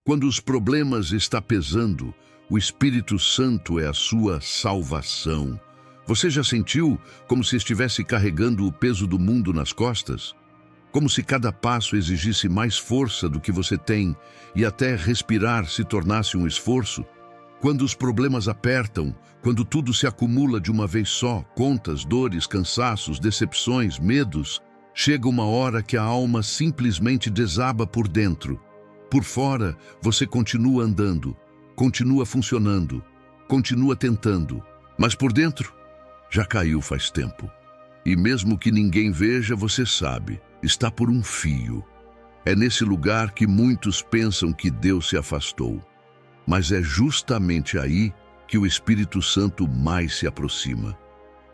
Quando os problemas estão pesando, o Espírito Santo é a sua salvação. Você já sentiu como se estivesse carregando o peso do mundo nas costas? Como se cada passo exigisse mais força do que você tem e até respirar se tornasse um esforço? Quando os problemas apertam, quando tudo se acumula de uma vez só, contas, dores, cansaços, decepções, medos, chega uma hora que a alma simplesmente desaba por dentro. Por fora, você continua andando, continua funcionando, continua tentando, mas por dentro, já caiu faz tempo. E mesmo que ninguém veja, você sabe, está por um fio. É nesse lugar que muitos pensam que Deus se afastou. Mas é justamente aí que o Espírito Santo mais se aproxima.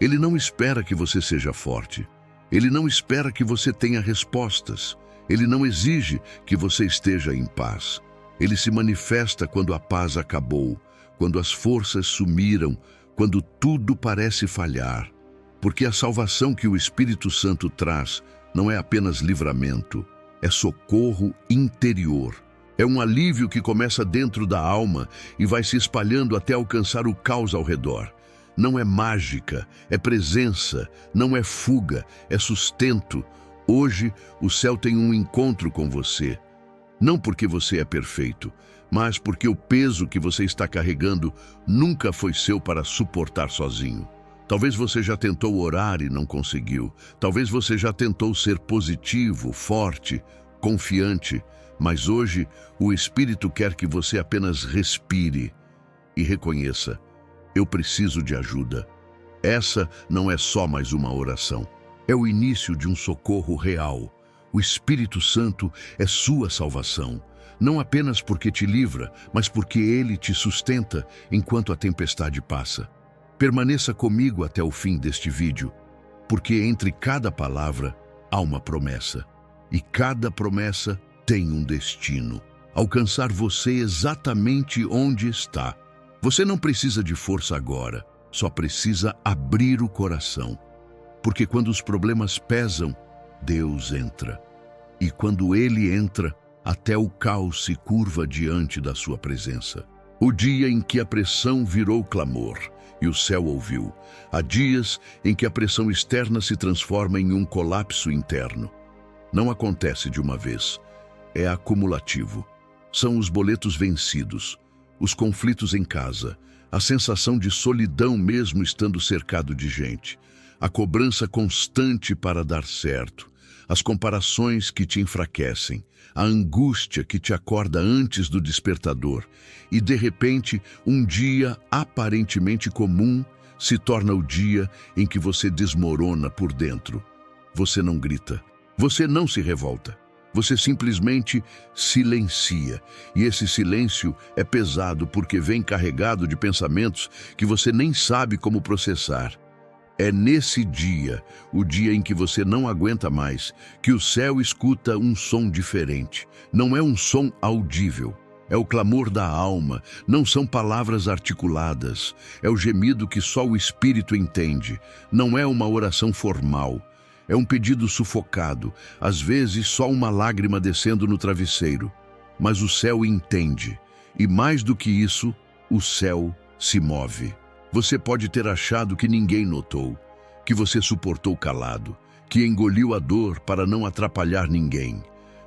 Ele não espera que você seja forte. Ele não espera que você tenha respostas. Ele não exige que você esteja em paz. Ele se manifesta quando a paz acabou, quando as forças sumiram, quando tudo parece falhar. Porque a salvação que o Espírito Santo traz não é apenas livramento, é socorro interior. É um alívio que começa dentro da alma e vai se espalhando até alcançar o caos ao redor. Não é mágica, é presença, não é fuga, é sustento. Hoje, o céu tem um encontro com você. Não porque você é perfeito, mas porque o peso que você está carregando nunca foi seu para suportar sozinho. Talvez você já tentou orar e não conseguiu. Talvez você já tentou ser positivo, forte, confiante. Mas hoje, o Espírito quer que você apenas respire e reconheça: eu preciso de ajuda. Essa não é só mais uma oração. É o início de um socorro real. O Espírito Santo é sua salvação. Não apenas porque te livra, mas porque Ele te sustenta enquanto a tempestade passa. Permaneça comigo até o fim deste vídeo, porque entre cada palavra há uma promessa. E cada promessa tem um destino: alcançar você exatamente onde está. Você não precisa de força agora, só precisa abrir o coração. Porque quando os problemas pesam, Deus entra. E quando Ele entra, até o caos se curva diante da sua presença. O dia em que a pressão virou clamor e o céu ouviu. Há dias em que a pressão externa se transforma em um colapso interno. Não acontece de uma vez. É acumulativo. São os boletos vencidos, os conflitos em casa, a sensação de solidão mesmo estando cercado de gente, a cobrança constante para dar certo, as comparações que te enfraquecem, a angústia que te acorda antes do despertador e, de repente, um dia aparentemente comum se torna o dia em que você desmorona por dentro. Você não grita, você não se revolta. Você simplesmente silencia. E esse silêncio é pesado porque vem carregado de pensamentos que você nem sabe como processar. É nesse dia, o dia em que você não aguenta mais, que o céu escuta um som diferente. Não é um som audível. É o clamor da alma, não são palavras articuladas. É o gemido que só o Espírito entende. Não é uma oração formal. É um pedido sufocado, às vezes só uma lágrima descendo no travesseiro. Mas o céu entende, e mais do que isso, o céu se move. Você pode ter achado que ninguém notou, que você suportou calado, que engoliu a dor para não atrapalhar ninguém.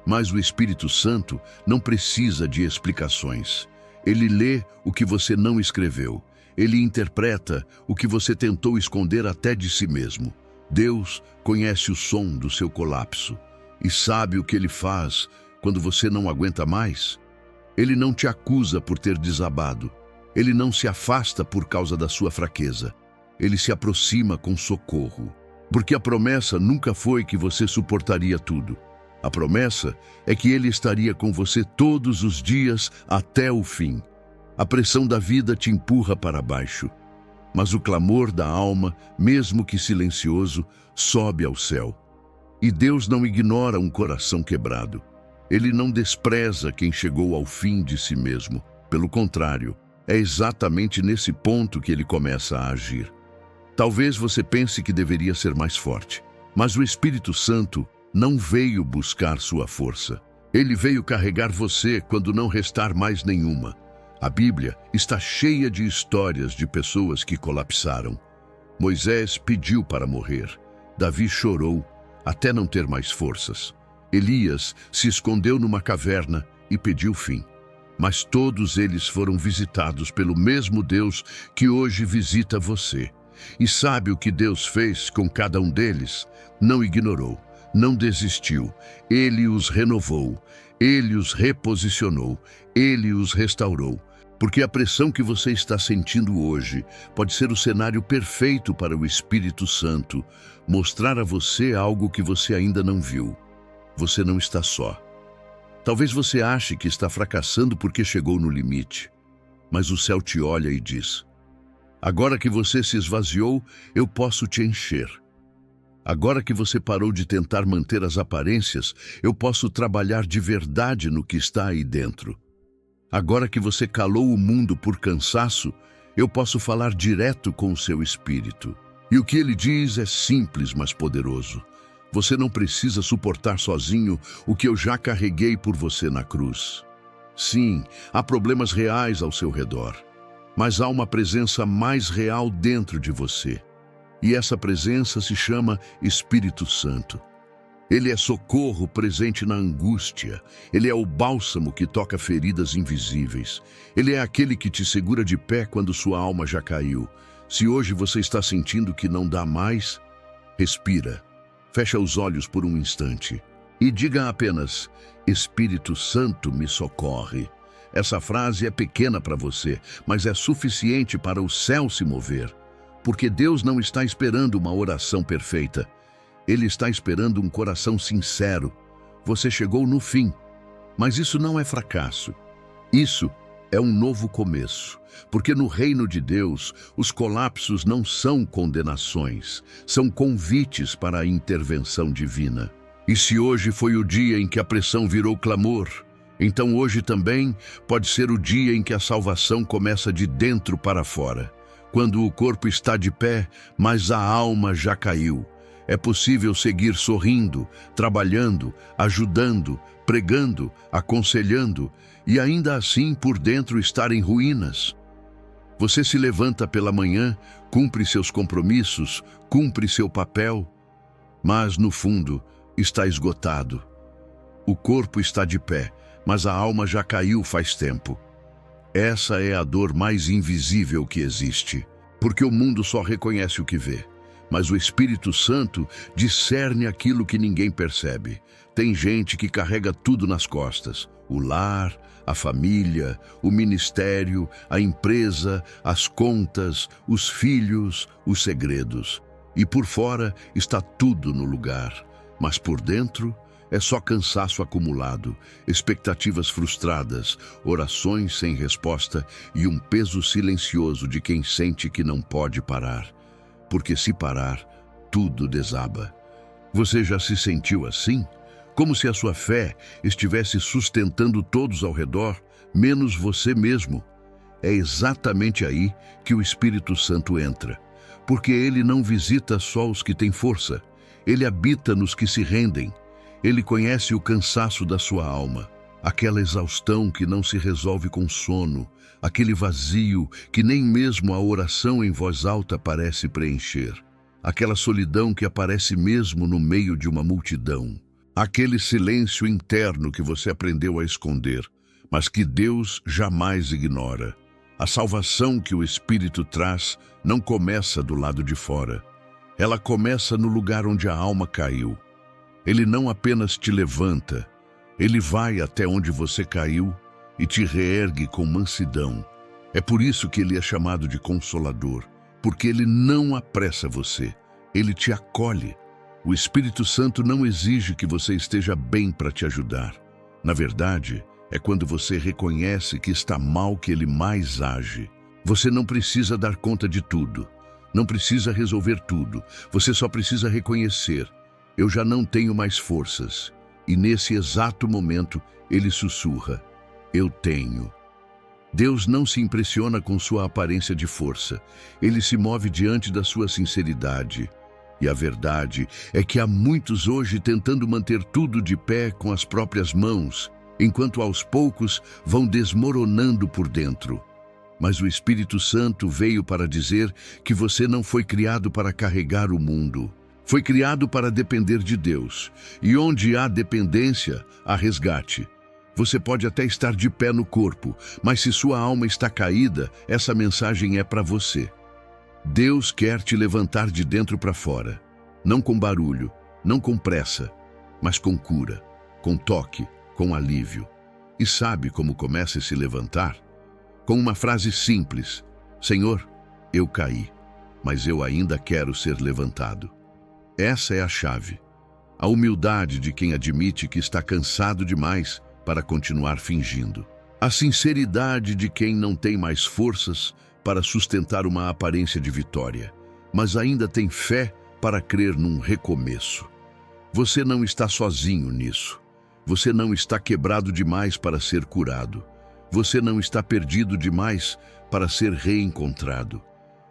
Mas o Espírito Santo não precisa de explicações. Ele lê o que você não escreveu. Ele interpreta o que você tentou esconder até de si mesmo. Deus conhece o som do seu colapso e sabe o que Ele faz quando você não aguenta mais. Ele não te acusa por ter desabado. Ele não se afasta por causa da sua fraqueza. Ele se aproxima com socorro. Porque a promessa nunca foi que você suportaria tudo. A promessa é que Ele estaria com você todos os dias até o fim. A pressão da vida te empurra para baixo. Mas o clamor da alma, mesmo que silencioso, sobe ao céu. E Deus não ignora um coração quebrado. Ele não despreza quem chegou ao fim de si mesmo. Pelo contrário, é exatamente nesse ponto que Ele começa a agir. Talvez você pense que deveria ser mais forte, mas o Espírito Santo não veio buscar sua força. Ele veio carregar você quando não restar mais nenhuma. A Bíblia está cheia de histórias de pessoas que colapsaram. Moisés pediu para morrer. Davi chorou até não ter mais forças. Elias se escondeu numa caverna e pediu fim. Mas todos eles foram visitados pelo mesmo Deus que hoje visita você. E sabe o que Deus fez com cada um deles? Não ignorou, não desistiu. Ele os renovou, ele os reposicionou, ele os restaurou. Porque a pressão que você está sentindo hoje pode ser o cenário perfeito para o Espírito Santo mostrar a você algo que você ainda não viu. Você não está só. Talvez você ache que está fracassando porque chegou no limite, mas o céu te olha e diz: agora que você se esvaziou, eu posso te encher. Agora que você parou de tentar manter as aparências, eu posso trabalhar de verdade no que está aí dentro. Agora que você calou o mundo por cansaço, eu posso falar direto com o seu espírito. E o que ele diz é simples, mas poderoso. Você não precisa suportar sozinho o que eu já carreguei por você na cruz. Sim, há problemas reais ao seu redor, mas há uma presença mais real dentro de você. E essa presença se chama Espírito Santo. Ele é socorro presente na angústia. Ele é o bálsamo que toca feridas invisíveis. Ele é aquele que te segura de pé quando sua alma já caiu. Se hoje você está sentindo que não dá mais, respira. Fecha os olhos por um instante e diga apenas: Espírito Santo me socorre. Essa frase é pequena para você, mas é suficiente para o céu se mover. Porque Deus não está esperando uma oração perfeita. Ele está esperando um coração sincero. Você chegou no fim, mas isso não é fracasso. Isso é um novo começo, porque no reino de Deus, os colapsos não são condenações, são convites para a intervenção divina. E se hoje foi o dia em que a pressão virou clamor, então hoje também pode ser o dia em que a salvação começa de dentro para fora. Quando o corpo está de pé, mas a alma já caiu. É possível seguir sorrindo, trabalhando, ajudando, pregando, aconselhando e ainda assim por dentro estar em ruínas. Você se levanta pela manhã, cumpre seus compromissos, cumpre seu papel, mas no fundo está esgotado. O corpo está de pé, mas a alma já caiu faz tempo. Essa é a dor mais invisível que existe, porque o mundo só reconhece o que vê. Mas o Espírito Santo discerne aquilo que ninguém percebe. Tem gente que carrega tudo nas costas: o lar, a família, o ministério, a empresa, as contas, os filhos, os segredos. E por fora está tudo no lugar, mas por dentro é só cansaço acumulado, expectativas frustradas, orações sem resposta e um peso silencioso de quem sente que não pode parar. Porque se parar, tudo desaba. Você já se sentiu assim? Como se a sua fé estivesse sustentando todos ao redor, menos você mesmo. É exatamente aí que o Espírito Santo entra. Porque ele não visita só os que têm força. Ele habita nos que se rendem. Ele conhece o cansaço da sua alma. Aquela exaustão que não se resolve com sono, aquele vazio que nem mesmo a oração em voz alta parece preencher, aquela solidão que aparece mesmo no meio de uma multidão, aquele silêncio interno que você aprendeu a esconder, mas que Deus jamais ignora. A salvação que o Espírito traz não começa do lado de fora, ela começa no lugar onde a alma caiu. Ele não apenas te levanta, ele vai até onde você caiu e te reergue com mansidão. É por isso que ele é chamado de Consolador, porque ele não apressa você, ele te acolhe. O Espírito Santo não exige que você esteja bem para te ajudar. Na verdade, é quando você reconhece que está mal que ele mais age. Você não precisa dar conta de tudo, não precisa resolver tudo, você só precisa reconhecer: eu já não tenho mais forças. E nesse exato momento, ele sussurra: eu tenho. Deus não se impressiona com sua aparência de força. Ele se move diante da sua sinceridade. E a verdade é que há muitos hoje tentando manter tudo de pé com as próprias mãos, enquanto aos poucos vão desmoronando por dentro. Mas o Espírito Santo veio para dizer que você não foi criado para carregar o mundo. Foi criado para depender de Deus. E onde há dependência, há resgate. Você pode até estar de pé no corpo, mas se sua alma está caída, essa mensagem é para você. Deus quer te levantar de dentro para fora. Não com barulho, não com pressa, mas com cura, com toque, com alívio. E sabe como começa a se levantar? Com uma frase simples: Senhor, eu caí, mas eu ainda quero ser levantado. Essa é a chave. A humildade de quem admite que está cansado demais para continuar fingindo. A sinceridade de quem não tem mais forças para sustentar uma aparência de vitória, mas ainda tem fé para crer num recomeço. Você não está sozinho nisso. Você não está quebrado demais para ser curado. Você não está perdido demais para ser reencontrado.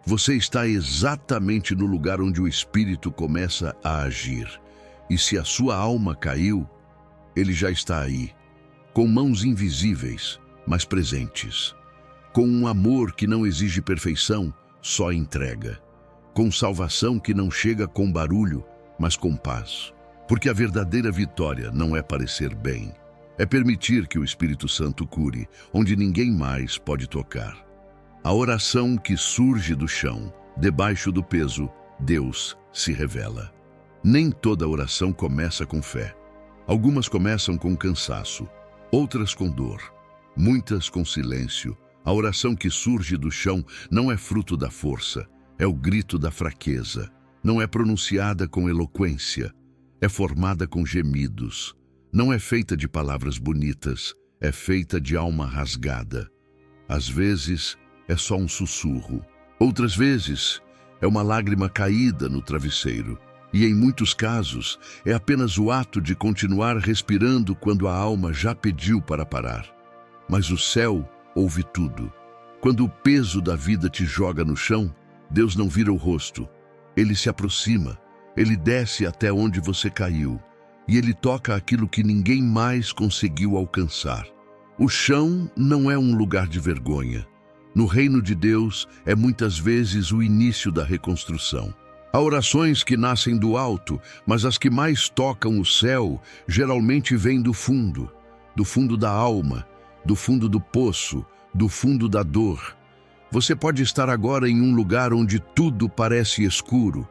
Você está exatamente no lugar onde o Espírito começa a agir. E se a sua alma caiu, ele já está aí, com mãos invisíveis, mas presentes. Com um amor que não exige perfeição, só entrega. Com salvação que não chega com barulho, mas com paz. Porque a verdadeira vitória não é parecer bem. É permitir que o Espírito Santo cure, onde ninguém mais pode tocar. A oração que surge do chão, debaixo do peso, Deus se revela. Nem toda oração começa com fé. Algumas começam com cansaço, outras com dor, muitas com silêncio. A oração que surge do chão não é fruto da força, é o grito da fraqueza. Não é pronunciada com eloquência, é formada com gemidos. Não é feita de palavras bonitas, é feita de alma rasgada. Às vezes, é só um sussurro. Outras vezes, é uma lágrima caída no travesseiro. E em muitos casos, é apenas o ato de continuar respirando quando a alma já pediu para parar. Mas o céu ouve tudo. Quando o peso da vida te joga no chão, Deus não vira o rosto. Ele se aproxima, ele desce até onde você caiu. E ele toca aquilo que ninguém mais conseguiu alcançar. O chão não é um lugar de vergonha. No reino de Deus é muitas vezes o início da reconstrução. Há orações que nascem do alto, mas as que mais tocam o céu geralmente vêm do fundo da alma, do fundo do poço, do fundo da dor. Você pode estar agora em um lugar onde tudo parece escuro,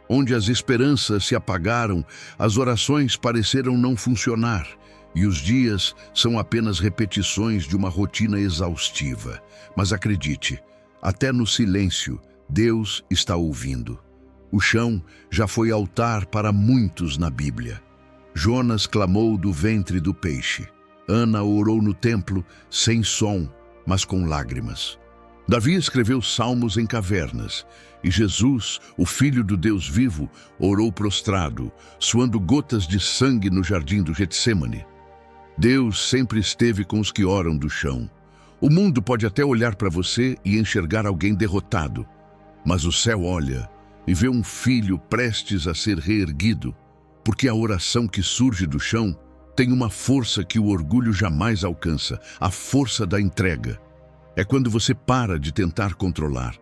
onde as esperanças se apagaram, as orações pareceram não funcionar, e os dias são apenas repetições de uma rotina exaustiva. Mas acredite, até no silêncio, Deus está ouvindo. O chão já foi altar para muitos na Bíblia. Jonas clamou do ventre do peixe. Ana orou no templo sem som, mas com lágrimas. Davi escreveu salmos em cavernas, e Jesus, o Filho do Deus vivo, orou prostrado, suando gotas de sangue no jardim do Getsêmani. Deus sempre esteve com os que oram do chão. O mundo pode até olhar para você e enxergar alguém derrotado, mas o céu olha e vê um filho prestes a ser reerguido, porque a oração que surge do chão tem uma força que o orgulho jamais alcança, a força da entrega. É quando você para de tentar controlar.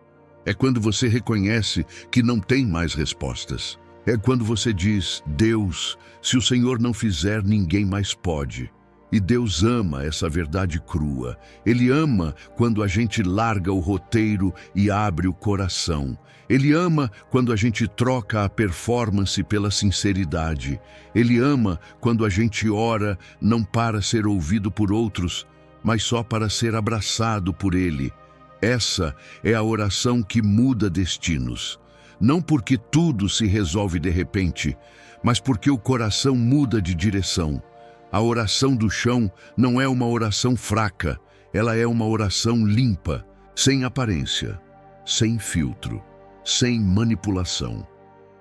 É quando você reconhece que não tem mais respostas. É quando você diz: Deus, se o Senhor não fizer, ninguém mais pode. E Deus ama essa verdade crua. Ele ama quando a gente larga o roteiro e abre o coração. Ele ama quando a gente troca a performance pela sinceridade. Ele ama quando a gente ora não para ser ouvido por outros, mas só para ser abraçado por Ele. Essa é a oração que muda destinos. Não porque tudo se resolve de repente, mas porque o coração muda de direção. A oração do chão não é uma oração fraca, ela é uma oração limpa, sem aparência, sem filtro, sem manipulação.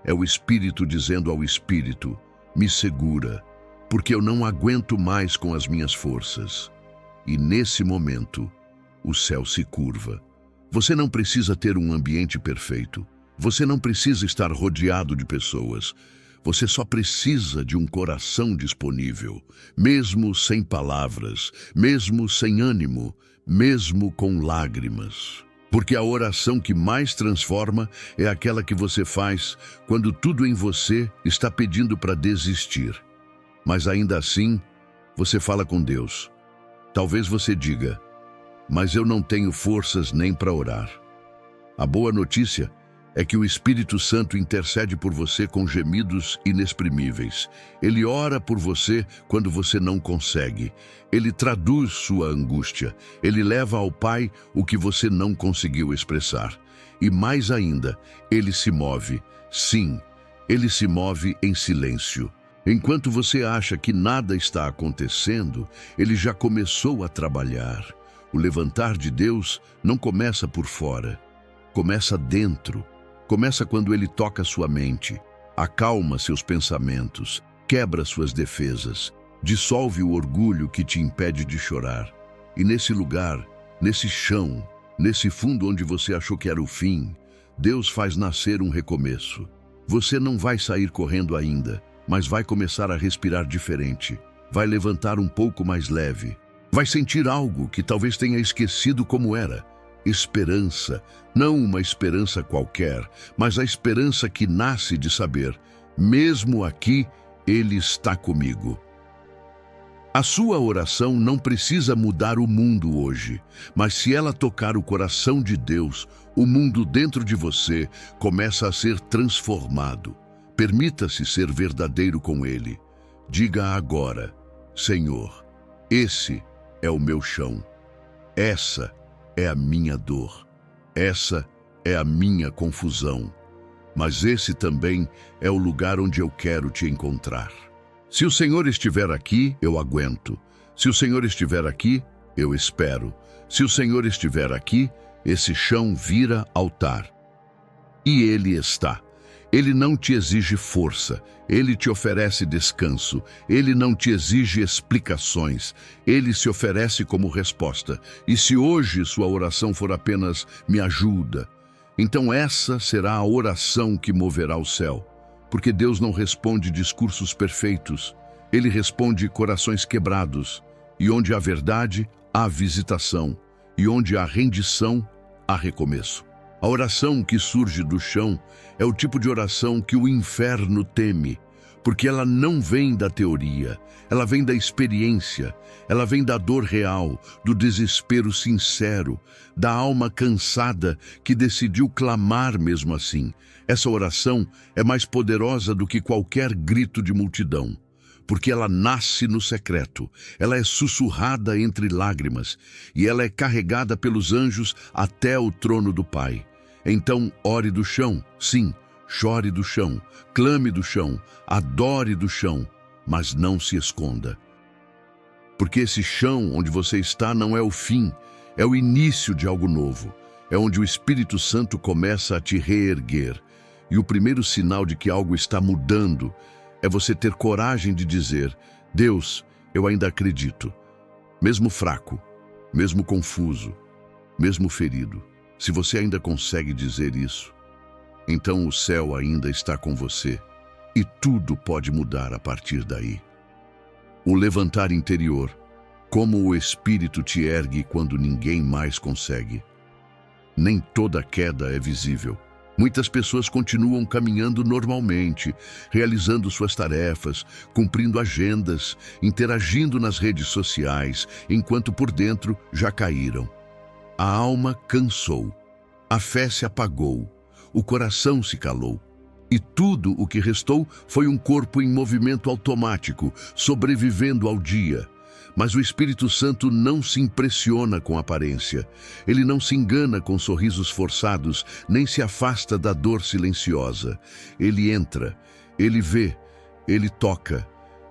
É o Espírito dizendo ao Espírito: me segura, porque eu não aguento mais com as minhas forças. E nesse momento, o céu se curva. Você não precisa ter um ambiente perfeito. Você não precisa estar rodeado de pessoas. Você só precisa de um coração disponível, mesmo sem palavras, mesmo sem ânimo, mesmo com lágrimas. Porque a oração que mais transforma é aquela que você faz quando tudo em você está pedindo para desistir. Mas ainda assim, você fala com Deus. Talvez você diga, mas eu não tenho forças nem para orar. A boa notícia é que o Espírito Santo intercede por você com gemidos inexprimíveis. Ele ora por você quando você não consegue. Ele traduz sua angústia. Ele leva ao Pai o que você não conseguiu expressar. E mais ainda, ele se move. Sim, ele se move em silêncio. Enquanto você acha que nada está acontecendo, ele já começou a trabalhar. O levantar de Deus não começa por fora, começa dentro. Começa quando ele toca sua mente, acalma seus pensamentos, quebra suas defesas, dissolve o orgulho que te impede de chorar. E nesse lugar, nesse chão, nesse fundo onde você achou que era o fim, Deus faz nascer um recomeço. Você não vai sair correndo ainda, mas vai começar a respirar diferente, vai levantar um pouco mais leve, vai sentir algo que talvez tenha esquecido como era. Esperança, não uma esperança qualquer, mas a esperança que nasce de saber, mesmo aqui, Ele está comigo. A sua oração não precisa mudar o mundo hoje, mas se ela tocar o coração de Deus, o mundo dentro de você começa a ser transformado. Permita-se ser verdadeiro com Ele. Diga agora, Senhor, esse é o meu chão, essa é a minha dor, essa é a minha confusão, mas esse também é o lugar onde eu quero te encontrar. Se o Senhor estiver aqui, eu aguento. Se o Senhor estiver aqui, eu espero. Se o Senhor estiver aqui, esse chão vira altar. E Ele está. Ele não te exige força, Ele te oferece descanso, Ele não te exige explicações, Ele se oferece como resposta. E se hoje sua oração for apenas "me ajuda", então essa será a oração que moverá o céu. Porque Deus não responde discursos perfeitos, Ele responde corações quebrados. E onde há verdade, há visitação. E onde há rendição, há recomeço. A oração que surge do chão é o tipo de oração que o inferno teme, porque ela não vem da teoria, ela vem da experiência, ela vem da dor real, do desespero sincero, da alma cansada que decidiu clamar mesmo assim. Essa oração é mais poderosa do que qualquer grito de multidão, porque ela nasce no secreto, ela é sussurrada entre lágrimas e ela é carregada pelos anjos até o trono do Pai. Então, ore do chão, sim, chore do chão, clame do chão, adore do chão, mas não se esconda. Porque esse chão onde você está não é o fim, é o início de algo novo. É onde o Espírito Santo começa a te reerguer. E o primeiro sinal de que algo está mudando é você ter coragem de dizer: Deus, eu ainda acredito, mesmo fraco, mesmo confuso, mesmo ferido. Se você ainda consegue dizer isso, então o céu ainda está com você e tudo pode mudar a partir daí. O levantar interior, como o Espírito te ergue quando ninguém mais consegue. Nem toda queda é visível. Muitas pessoas continuam caminhando normalmente, realizando suas tarefas, cumprindo agendas, interagindo nas redes sociais, enquanto por dentro já caíram. A alma cansou, a fé se apagou, o coração se calou. E tudo o que restou foi um corpo em movimento automático, sobrevivendo ao dia. Mas o Espírito Santo não se impressiona com aparência. Ele não se engana com sorrisos forçados, nem se afasta da dor silenciosa. Ele entra, ele vê, ele toca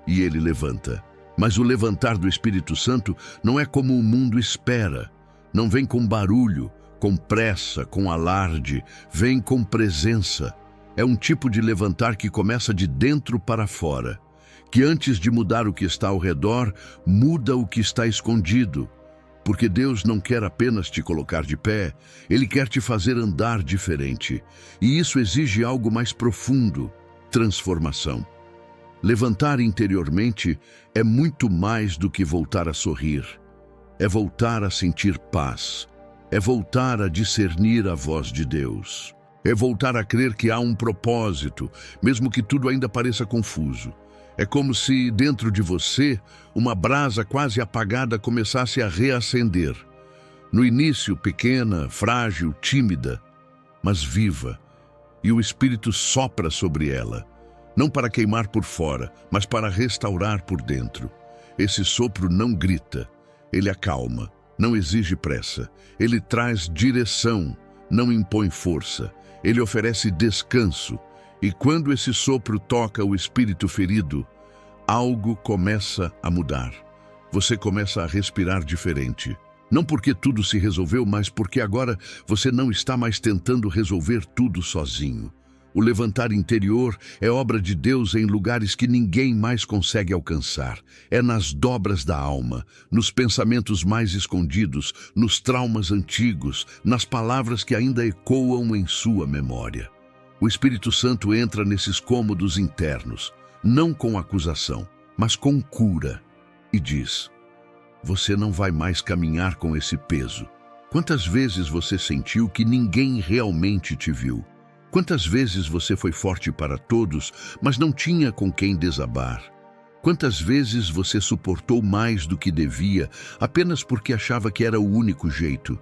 e ele levanta. Mas o levantar do Espírito Santo não é como o mundo espera. Não vem com barulho, com pressa, com alarde, vem com presença. É um tipo de levantar que começa de dentro para fora, que antes de mudar o que está ao redor, muda o que está escondido. Porque Deus não quer apenas te colocar de pé, Ele quer te fazer andar diferente. E isso exige algo mais profundo: transformação. Levantar interiormente é muito mais do que voltar a sorrir. É voltar a sentir paz. É voltar a discernir a voz de Deus. É voltar a crer que há um propósito, mesmo que tudo ainda pareça confuso. É como se, dentro de você, uma brasa quase apagada começasse a reacender. No início, pequena, frágil, tímida, mas viva. E o Espírito sopra sobre ela, não para queimar por fora, mas para restaurar por dentro. Esse sopro não grita, ele acalma, não exige pressa. Ele traz direção, não impõe força. Ele oferece descanso. E quando esse sopro toca o espírito ferido, algo começa a mudar. Você começa a respirar diferente. Não porque tudo se resolveu, mas porque agora você não está mais tentando resolver tudo sozinho. O levantar interior é obra de Deus em lugares que ninguém mais consegue alcançar. É nas dobras da alma, nos pensamentos mais escondidos, nos traumas antigos, nas palavras que ainda ecoam em sua memória. O Espírito Santo entra nesses cômodos internos, não com acusação, mas com cura, e diz: você não vai mais caminhar com esse peso. Quantas vezes você sentiu que ninguém realmente te viu? Quantas vezes você foi forte para todos, mas não tinha com quem desabar? Quantas vezes você suportou mais do que devia, apenas porque achava que era o único jeito?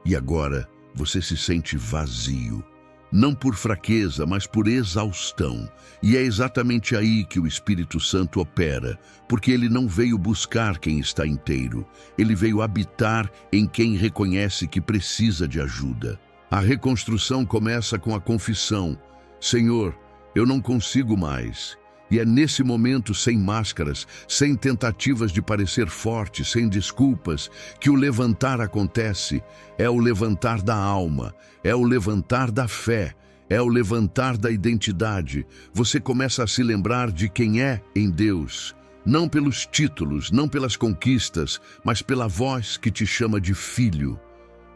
E agora você se sente vazio. Não por fraqueza, mas por exaustão. E é exatamente aí que o Espírito Santo opera, porque ele não veio buscar quem está inteiro. Ele veio habitar em quem reconhece que precisa de ajuda. A reconstrução começa com a confissão: Senhor, eu não consigo mais. E é nesse momento, sem máscaras, sem tentativas de parecer forte, sem desculpas, que o levantar acontece. É o levantar da alma, é o levantar da fé, é o levantar da identidade. Você começa a se lembrar de quem é em Deus. Não pelos títulos, não pelas conquistas, mas pela voz que te chama de filho.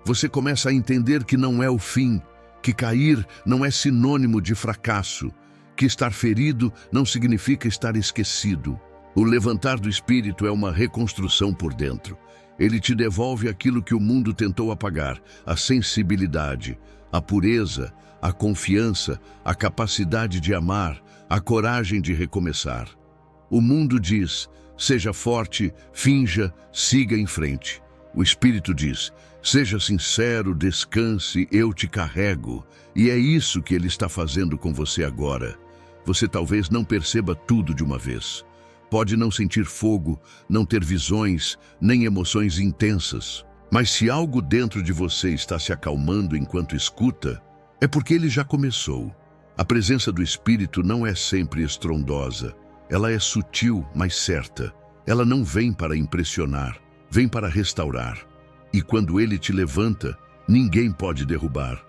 Você começa a entender que não é o fim, que cair não é sinônimo de fracasso, que estar ferido não significa estar esquecido. O levantar do espírito é uma reconstrução por dentro. Ele te devolve aquilo que o mundo tentou apagar: a sensibilidade, a pureza, a confiança, a capacidade de amar, a coragem de recomeçar. O mundo diz: seja forte, finja, siga em frente. O Espírito diz: seja sincero, descanse, eu te carrego. E é isso que ele está fazendo com você agora. Você talvez não perceba tudo de uma vez. Pode não sentir fogo, não ter visões, nem emoções intensas. Mas se algo dentro de você está se acalmando enquanto escuta, é porque ele já começou. A presença do Espírito não é sempre estrondosa. Ela é sutil, mas certa. Ela não vem para impressionar, vem para restaurar. E quando ele te levanta, ninguém pode derrubar.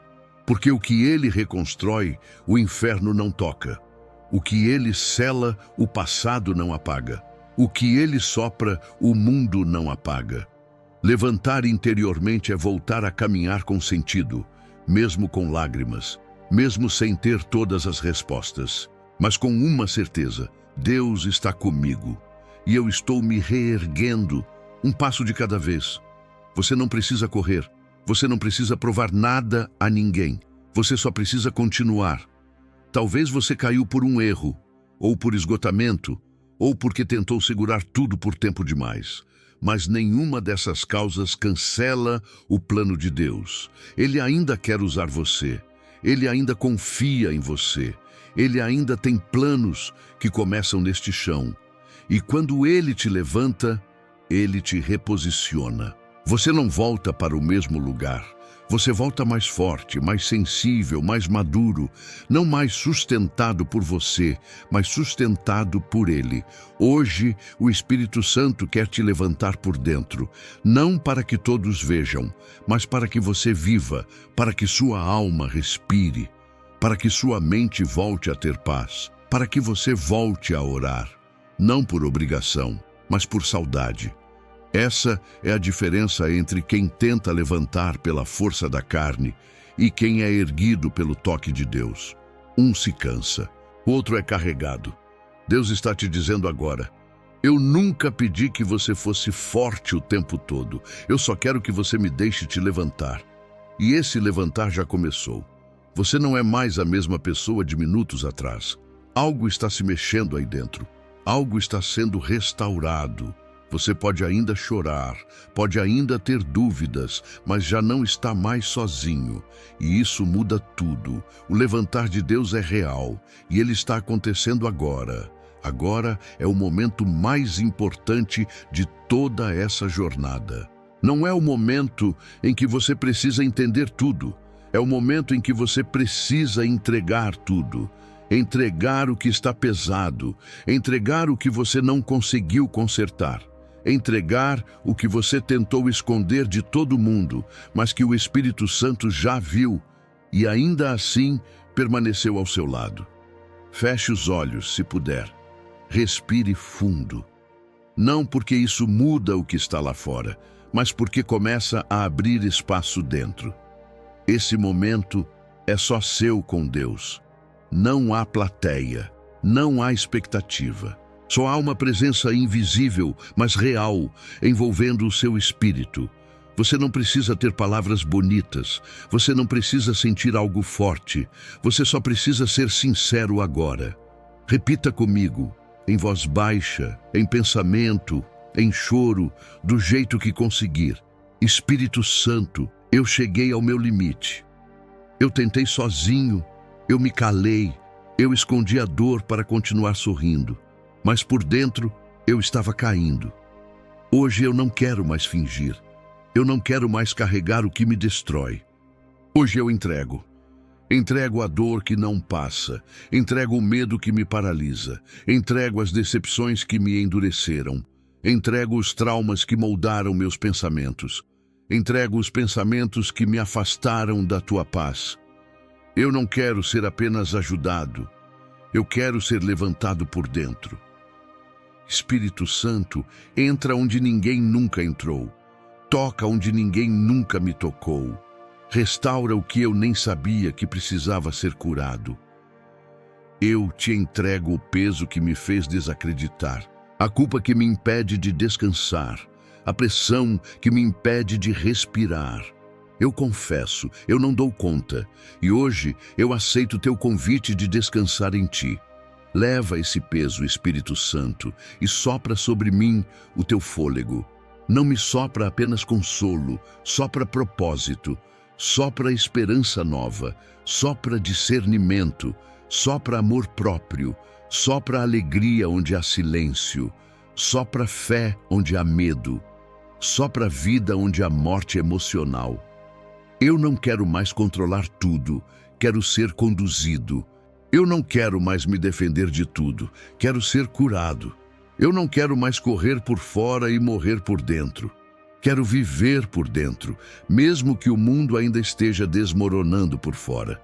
Porque o que ele reconstrói, o inferno não toca. O que ele sela, o passado não apaga. O que ele sopra, o mundo não apaga. Levantar interiormente é voltar a caminhar com sentido, mesmo com lágrimas, mesmo sem ter todas as respostas. Mas com uma certeza: Deus está comigo. E eu estou me reerguendo, um passo de cada vez. Você não precisa correr. Você não precisa provar nada a ninguém. Você só precisa continuar. Talvez você caiu por um erro, ou por esgotamento, ou porque tentou segurar tudo por tempo demais. Mas nenhuma dessas causas cancela o plano de Deus. Ele ainda quer usar você. Ele ainda confia em você. Ele ainda tem planos que começam neste chão. E quando ele te levanta, ele te reposiciona. Você não volta para o mesmo lugar. Você volta mais forte, mais sensível, mais maduro, não mais sustentado por você, mas sustentado por ele. Hoje, o Espírito Santo quer te levantar por dentro, não para que todos vejam, mas para que você viva, para que sua alma respire, para que sua mente volte a ter paz, para que você volte a orar, não por obrigação, mas por saudade. Essa é a diferença entre quem tenta levantar pela força da carne e quem é erguido pelo toque de Deus. Um se cansa, o outro é carregado. Deus está te dizendo agora: eu nunca pedi que você fosse forte o tempo todo. Eu só quero que você me deixe te levantar. E esse levantar já começou. Você não é mais a mesma pessoa de minutos atrás. Algo está se mexendo aí dentro. Algo está sendo restaurado. Você pode ainda chorar, pode ainda ter dúvidas, mas já não está mais sozinho. E isso muda tudo. O levantar de Deus é real e ele está acontecendo agora. Agora é o momento mais importante de toda essa jornada. Não é o momento em que você precisa entender tudo. É o momento em que você precisa entregar tudo. Entregar o que está pesado. Entregar o que você não conseguiu consertar. Entregar o que você tentou esconder de todo mundo, mas que o Espírito Santo já viu e ainda assim permaneceu ao seu lado. Feche os olhos, se puder. Respire fundo. Não porque isso muda o que está lá fora, mas porque começa a abrir espaço dentro. Esse momento é só seu com Deus. Não há plateia, não há expectativa. Só há uma presença invisível, mas real, envolvendo o seu espírito. Você não precisa ter palavras bonitas, você não precisa sentir algo forte, você só precisa ser sincero agora. Repita comigo, em voz baixa, em pensamento, em choro, do jeito que conseguir. Espírito Santo, eu cheguei ao meu limite. Eu tentei sozinho, eu me calei, eu escondi a dor para continuar sorrindo. Mas por dentro eu estava caindo. Hoje eu não quero mais fingir. Eu não quero mais carregar o que me destrói. Hoje eu entrego. Entrego a dor que não passa. Entrego o medo que me paralisa. Entrego as decepções que me endureceram. Entrego os traumas que moldaram meus pensamentos. Entrego os pensamentos que me afastaram da tua paz. Eu não quero ser apenas ajudado. Eu quero ser levantado por dentro. Espírito Santo, entra onde ninguém nunca entrou. Toca onde ninguém nunca me tocou. Restaura o que eu nem sabia que precisava ser curado. Eu te entrego o peso que me fez desacreditar, a culpa que me impede de descansar, a pressão que me impede de respirar. Eu confesso, eu não dou conta, e hoje eu aceito teu convite de descansar em ti. Leva esse peso, Espírito Santo, e sopra sobre mim o teu fôlego. Não me sopra apenas consolo, sopra propósito, sopra esperança nova, sopra discernimento, sopra amor próprio, sopra alegria onde há silêncio, sopra fé onde há medo, sopra vida onde há morte emocional. Eu não quero mais controlar tudo, quero ser conduzido. Eu não quero mais me defender de tudo, quero ser curado. Eu não quero mais correr por fora e morrer por dentro. Quero viver por dentro, mesmo que o mundo ainda esteja desmoronando por fora.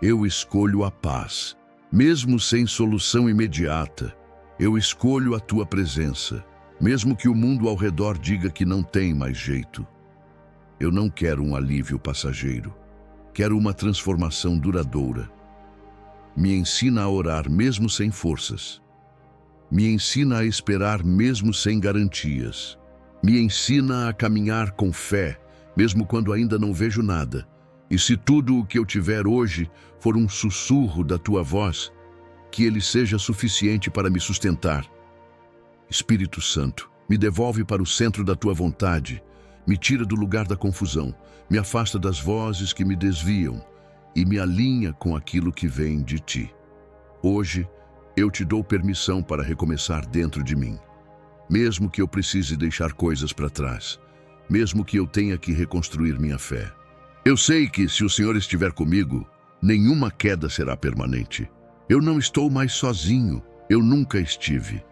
Eu escolho a paz, mesmo sem solução imediata. Eu escolho a tua presença, mesmo que o mundo ao redor diga que não tem mais jeito. Eu não quero um alívio passageiro, quero uma transformação duradoura. Me ensina a orar mesmo sem forças. Me ensina a esperar mesmo sem garantias. Me ensina a caminhar com fé, mesmo quando ainda não vejo nada. E se tudo o que eu tiver hoje for um sussurro da tua voz, que ele seja suficiente para me sustentar. Espírito Santo, me devolve para o centro da tua vontade, me tira do lugar da confusão, me afasta das vozes que me desviam e me alinha com aquilo que vem de ti. Hoje, eu te dou permissão para recomeçar dentro de mim. Mesmo que eu precise deixar coisas para trás, mesmo que eu tenha que reconstruir minha fé. Eu sei que, se o Senhor estiver comigo, nenhuma queda será permanente. Eu não estou mais sozinho, eu nunca estive.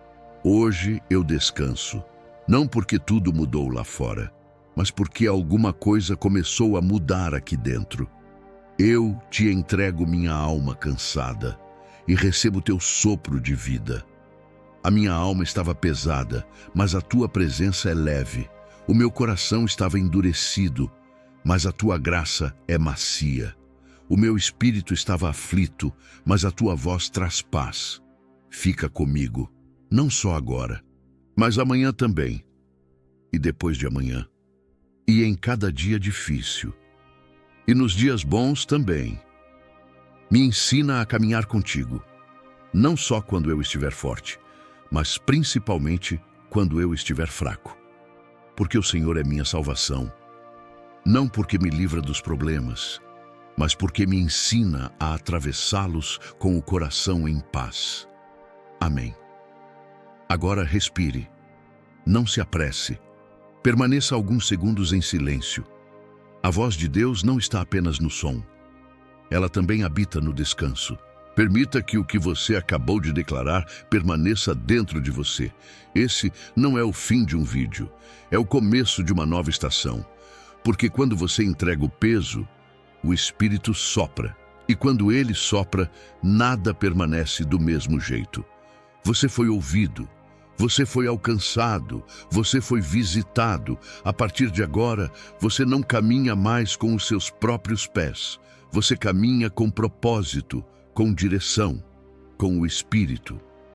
Hoje eu descanso, não porque tudo mudou lá fora, mas porque alguma coisa começou a mudar aqui dentro. Eu te entrego minha alma cansada e recebo teu sopro de vida. A minha alma estava pesada, mas a tua presença é leve. O meu coração estava endurecido, mas a tua graça é macia. O meu espírito estava aflito, mas a tua voz traz paz. Fica comigo, não só agora, mas amanhã também, e depois de amanhã, e em cada dia difícil, e nos dias bons também. Me ensina a caminhar contigo, não só quando eu estiver forte, mas principalmente quando eu estiver fraco. Porque o Senhor é minha salvação, não porque me livra dos problemas, mas porque me ensina a atravessá-los com o coração em paz. Amém. Agora respire, não se apresse, permaneça alguns segundos em silêncio. A voz de Deus não está apenas no som, ela também habita no descanso. Permita que o que você acabou de declarar permaneça dentro de você. Esse não é o fim de um vídeo, é o começo de uma nova estação. Porque quando você entrega o peso, o Espírito sopra. E quando ele sopra, nada permanece do mesmo jeito. Você foi ouvido, você foi alcançado, você foi visitado. A partir de agora, você não caminha mais com os seus próprios pés. Você caminha com propósito, com direção, com o Espírito.